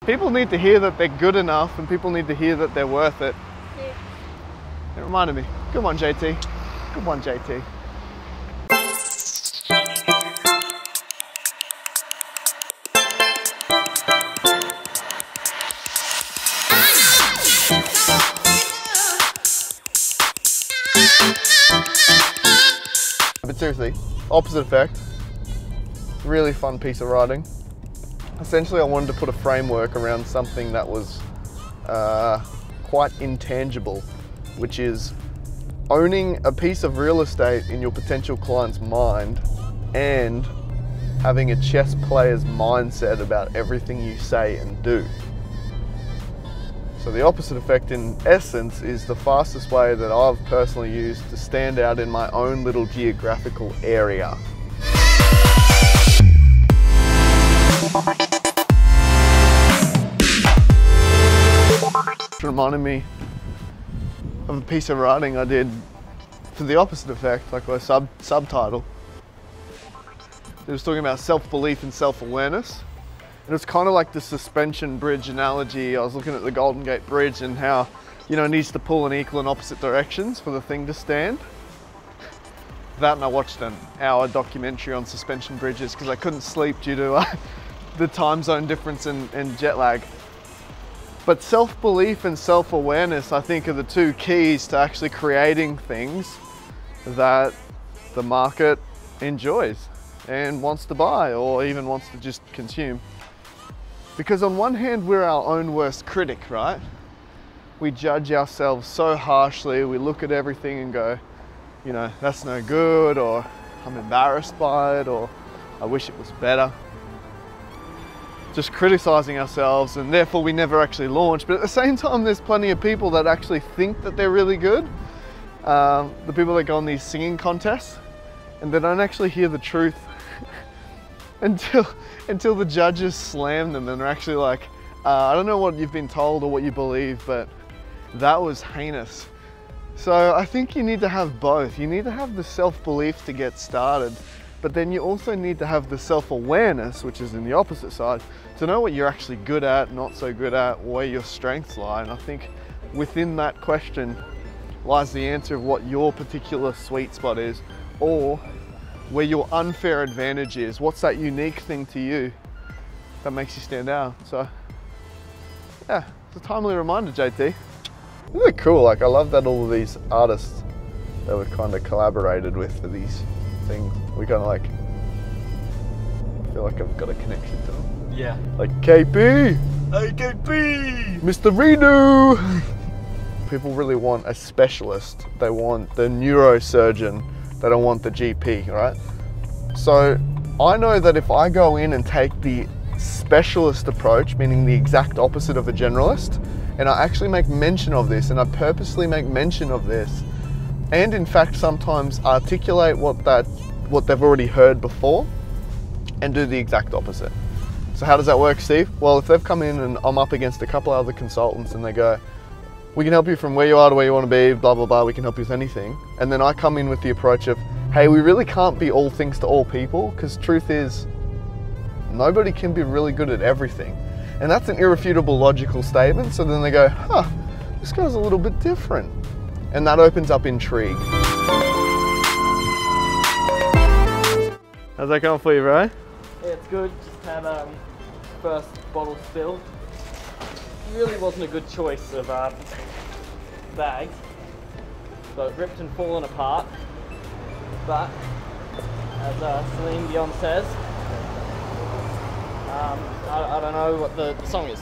People need to hear that they're good enough, and people need to hear that they're worth it. It reminded me. Good one, JT. Good one, JT. But seriously, Opposite Effect, really fun piece of writing. Essentially, I wanted to put a framework around something that was quite intangible, which is owning a piece of real estate in your potential client's mind and having a chess player's mindset about everything you say and do. So the Opposite Effect, in essence, is the fastest way that I've personally used to stand out in my own little geographical area. It reminded me of a piece of writing I did for the Opposite Effect, like a subtitle. It was talking about self-belief and self-awareness. And it's kind of like the suspension bridge analogy. I was looking at the Golden Gate Bridge and how, you know, it needs to pull in equal and opposite directions for the thing to stand. That, and I watched an hour documentary on suspension bridges because I couldn't sleep due to the time zone difference and jet lag. But self-belief and self-awareness, I think, are the two keys to actually creating things that the market enjoys and wants to buy, or even wants to just consume. Because on one hand, we're our own worst critic, right? We judge ourselves so harshly. We look at everything and go, you know, that's no good, or I'm embarrassed by it, or I wish it was better. Just criticizing ourselves, and therefore we never actually launch. But at the same time, there's plenty of people that actually think that they're really good. The people that go on these singing contests, and they don't actually hear the truth until the judges slam them and they're actually like, I don't know what you've been told or what you believe, but that was heinous. So I think you need to have both. You need to have the self-belief to get started, but then you also need to have the self-awareness, which is in the opposite side, to know what you're actually good at, not so good at, where your strengths lie. And I think within that question lies the answer of what your particular sweet spot is, or where your unfair advantage is. What's that unique thing to you that makes you stand out? So yeah, it's a timely reminder, JT. Really cool. Like, I love that all of these artists that we've kind of collaborated with for these things, we kind of like, I feel like I've got a connection to them. Yeah. Like KP! Hey KP! Mr. Redo! People really want a specialist. They want the neurosurgeon. They don't want the GP, right? So I know that if I go in and take the specialist approach, meaning the exact opposite of a generalist, and I actually make mention of this, and I purposely make mention of this, and in fact sometimes articulate what they've already heard before, and do the exact opposite. So how does that work, Steve? Well, if they've come in and I'm up against a couple other consultants and they go, we can help you from where you are to where you want to be, blah, blah, blah, we can help you with anything. And then I come in with the approach of, hey, we really can't be all things to all people, because truth is, nobody can be really good at everything. And that's an irrefutable logical statement. So then they go, huh, this guy's a little bit different. And that opens up intrigue. How's that going for you, bro? Yeah, it's good. Just had first bottle spill. Really wasn't a good choice of bag. So it ripped and fallen apart. But as Celine Dion says, I don't know what the song is.